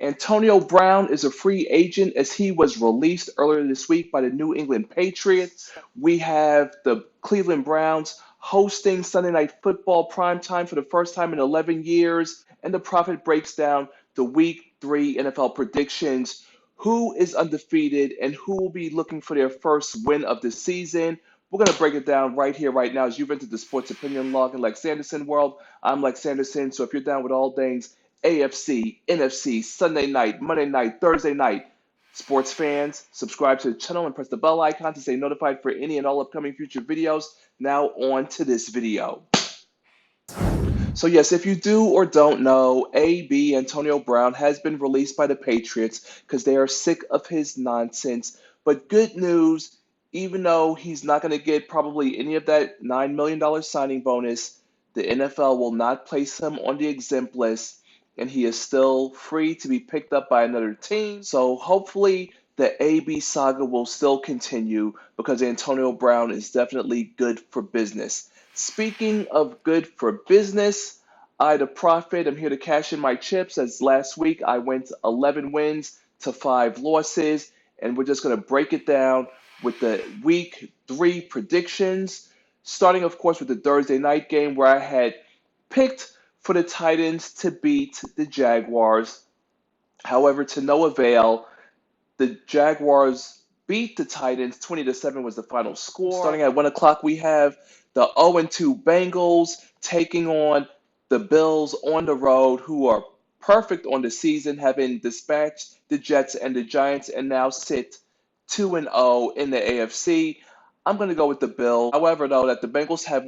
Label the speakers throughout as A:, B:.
A: Antonio Brown is a free agent as he was released earlier this week by the New England Patriots. We have the Cleveland Browns hosting Sunday Night Football primetime for the first time in 11 years. And the Prophet breaks down the Week 3 NFL predictions. Who is undefeated and who will be looking for their first win of the season? We're going to break it down right here, right now, as you've entered the Sports Opinion Log in LexAnderson world. I'm LexAnderson, so if you're down with all things AFC, NFC, Sunday night, Monday night, Thursday night, sports fans, subscribe to the channel and press the bell icon to stay notified for any and all upcoming future videos. Now on to this video. So yes, if you do or don't know, AB Antonio Brown has been released by the Patriots because they are sick of his nonsense. But good news, even though he's not going to get probably any of that $9 million signing bonus, the NFL will not place him on the exempt list, and he is still free to be picked up by another team. So hopefully the AB saga will still continue because Antonio Brown is definitely good for business. Speaking of good for business, I, the Prophet, am here to cash in my chips as last week I went 11 wins to 5 losses, and we're just going to break it down with the Week 3 predictions, starting, of course, with the Thursday night game where I had picked for the Titans to beat the Jaguars. However, to no avail, the Jaguars beat the Titans. 20-7 was the final score. Starting at 1 o'clock, we have the 0-2 Bengals taking on the Bills on the road, who are perfect on the season, having dispatched the Jets and the Giants, and now sit 2-0 in the AFC. I'm going to go with the Bills. However, though, that the Bengals have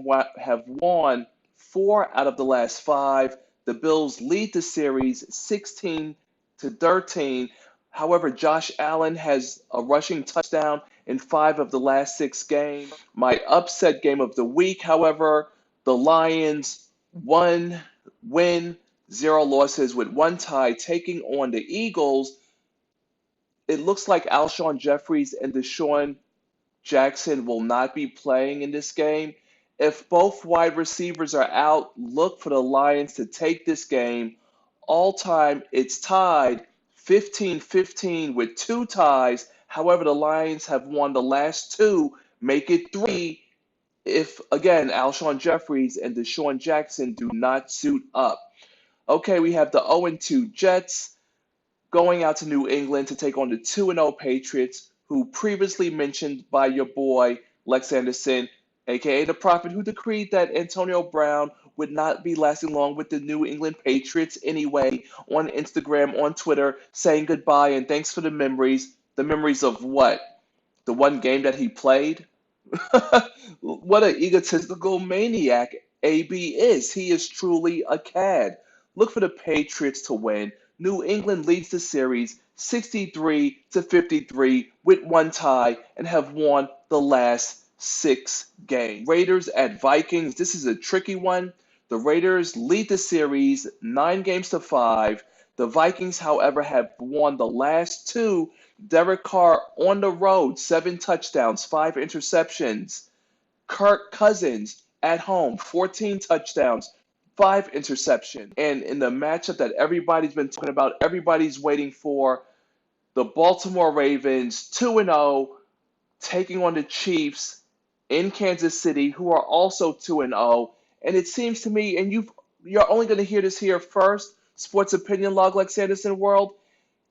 A: won 4 out of the last 5. The Bills lead the series 16-13. However, Josh Allen has a rushing touchdown in 5 of the last 6 games. My upset game of the week, however, the Lions 1 win, 0 losses with 1 tie, taking on the Eagles. It looks like Alshon Jeffries and Deshaun Jackson will not be playing in this game. If both wide receivers are out, look for the Lions to take this game. All time, it's tied 15-15 with 2 ties. However, the Lions have won the last 2, make it 3 if, again, Alshon Jeffries and Deshaun Jackson do not suit up. Okay, we have the 0-2 Jets going out to New England to take on the 2-0 Patriots, who previously mentioned by your boy Lex Anderson, aka the Prophet, who decreed that Antonio Brown would not be lasting long with the New England Patriots anyway, on Instagram, on Twitter, saying goodbye and thanks for the memories. The memories of what? The one game that he played? What an egotistical maniac AB is. He is truly a cad. Look for the Patriots to win. New England leads the series 63-53 with 1 tie and have won the last 6 games. Raiders at Vikings. This is a tricky one. The Raiders lead the series 9-5. The Vikings, however, have won the last 2. Derek Carr on the road, 7 touchdowns, 5 interceptions. Kirk Cousins at home, 14 touchdowns, 5 interceptions. And in the matchup that everybody's been talking about, everybody's waiting for, the Baltimore Ravens, 2-0, taking on the Chiefs in Kansas City, who are also 2-0. And it seems to me, and you're only going to hear this here first, Sports Opinion Log, LexAnderson World,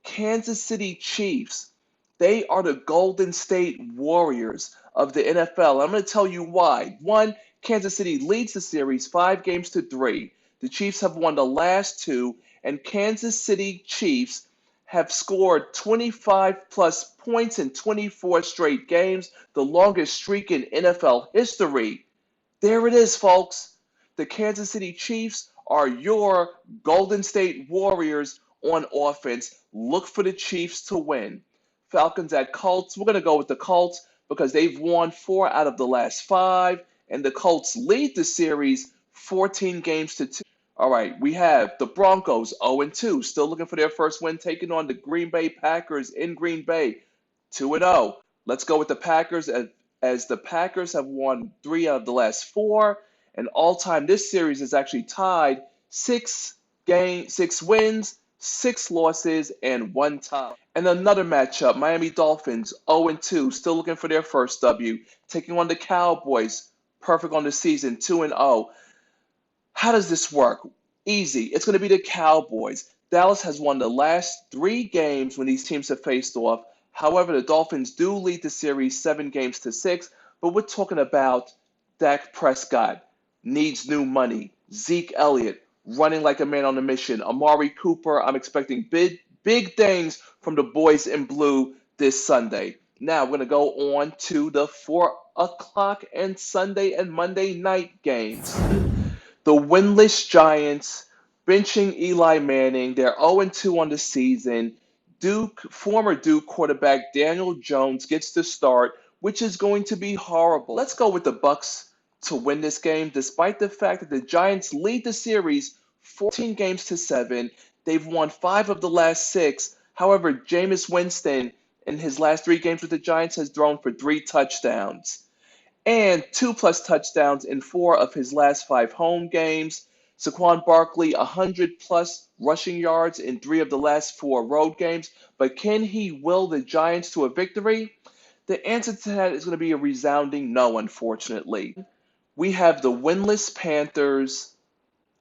A: Kansas City Chiefs, they are the Golden State Warriors of the NFL. I'm going to tell you why. 1, Kansas City leads the series 5-3. The Chiefs have won the last 2, and Kansas City Chiefs have scored 25-plus points in 24 straight games, the longest streak in NFL history. There it is, folks. The Kansas City Chiefs are your Golden State Warriors on offense. Look for the Chiefs to win. Falcons at Colts. We're going to go with the Colts because they've won 4 out of the last 5, and the Colts lead the series 14-2. All right, we have the Broncos 0-2, still looking for their first win, taking on the Green Bay Packers in Green Bay, 2-0. Let's go with the Packers as the Packers have won 3 out of the last 4, and all-time this series is actually tied 6 wins, 6 losses, and 1 tie. And another matchup, Miami Dolphins 0-2, still looking for their first W, taking on the Cowboys, perfect on the season, 2-0. How does this work? Easy. It's going to be the Cowboys. Dallas has won the last 3 games when these teams have faced off. However, the Dolphins do lead the series 7 games to 6, but we're talking about Dak Prescott needs new money. Zeke Elliott running like a man on a mission. Amari Cooper, I'm expecting big things from the boys in blue this Sunday. Now we're going to go on to the 4 o'clock and Sunday and Monday night games. The winless Giants benching Eli Manning. They're 0-2 on the season. Former Duke quarterback Daniel Jones gets the start, which is going to be horrible. Let's go with the Bucks to win this game, despite the fact that the Giants lead the series 14 games to 7. They've won 5 of the last 6. However, Jameis Winston in his last 3 games with the Giants has thrown for 3 touchdowns and 2+ touchdowns in 4 of his last 5 home games. Saquon Barkley, 100+ rushing yards in 3 of the last 4 road games. But can he will the Giants to a victory? The answer to that is going to be a resounding no, unfortunately. We have the winless Panthers,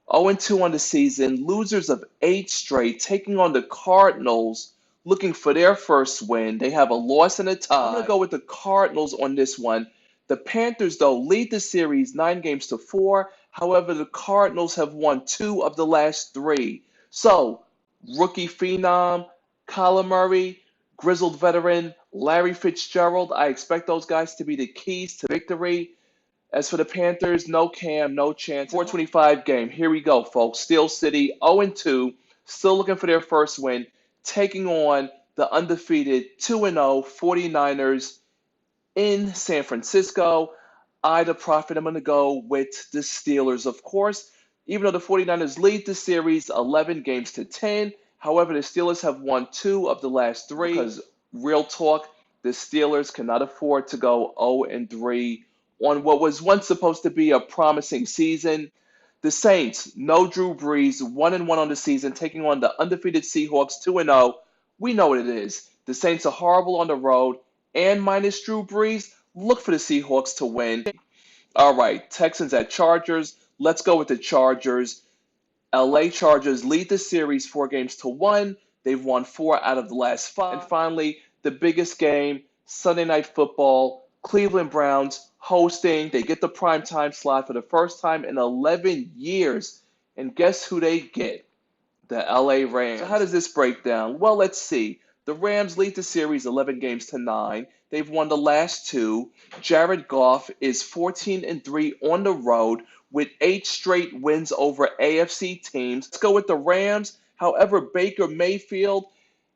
A: 0-2 on the season, losers of 8 straight, taking on the Cardinals, looking for their first win. They have a loss and a tie. I'm going to go with the Cardinals on this one. The Panthers, though, lead the series 9 games to 4. However, the Cardinals have won 2 of the last 3. So, rookie phenom, Kyler Murray, grizzled veteran Larry Fitzgerald, I expect those guys to be the keys to victory. As for the Panthers, no Cam, no chance. 425 game. Here we go, folks. Steel City, 0-2, still looking for their first win, taking on the undefeated 2-0 49ers in San Francisco. The prophet, I'm going to go with the Steelers, of course. Even though the 49ers lead the series 11 games to 10, however, the Steelers have won 2 of the last 3. Because, real talk, the Steelers cannot afford to go 0-3 on what was once supposed to be a promising season. The Saints, no Drew Brees, 1-1 on the season, taking on the undefeated Seahawks, 2-0. We know what it is. The Saints are horrible on the road, and minus Drew Brees, look for the Seahawks to win. All right, Texans at Chargers. Let's go with the Chargers. LA Chargers lead the series 4 games to 1. They've won 4 out of the last 5. And finally, the biggest game, Sunday Night Football. Cleveland Browns hosting. They get the primetime slot for the first time in 11 years. And guess who they get? The LA Rams. So how does this break down? Well, let's see. The Rams lead the series 11 games to 9. They've won the last 2. Jared Goff is 14-3 on the road with 8 straight wins over AFC teams. Let's go with the Rams. However, Baker Mayfield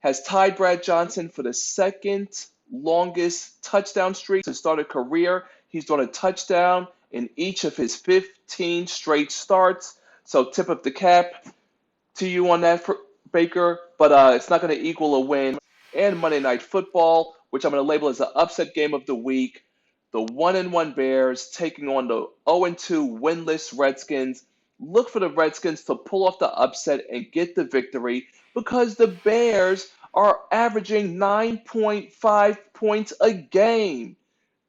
A: has tied Brad Johnson for the second longest touchdown streak to start a career. He's thrown a touchdown in each of his 15 straight starts. So tip of the cap to you on that, for Baker, but it's not going to equal a win. And Monday Night Football, which I'm going to label as the upset game of the week. The 1-1 Bears taking on the 0-2 winless Redskins. Look for the Redskins to pull off the upset and get the victory because the Bears are averaging 9.5 points a game.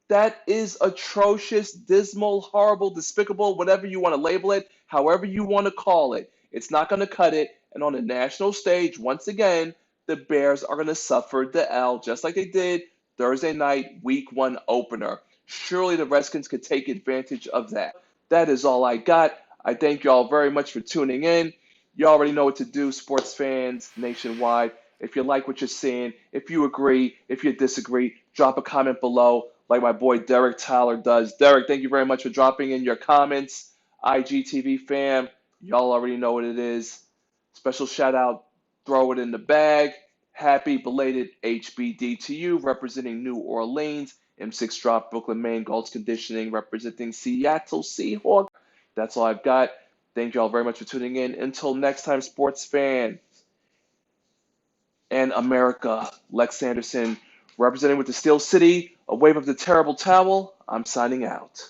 A: That is atrocious, dismal, horrible, despicable, whatever you want to label it, however you want to call it. It's not going to cut it. And on the national stage, once again, the Bears are going to suffer the L just like they did Thursday night, week 1 opener. Surely the Redskins could take advantage of that. That is all I got. I thank you all very much for tuning in. You already know what to do, sports fans nationwide. If you like what you're seeing, if you agree, if you disagree, drop a comment below like my boy Derek Tyler does. Derek, thank you very much for dropping in your comments. IGTV fam, y'all already know what it is. Special shout out, throw it in the bag. Happy belated HBD to you, representing New Orleans. M6 Drop, Brooklyn, Maine, Gold's Conditioning, representing Seattle Seahawks. That's all I've got. Thank you all very much for tuning in. Until next time, sports fans and America, LexAnderson, representing with the Steel City, a wave of the terrible towel. I'm signing out.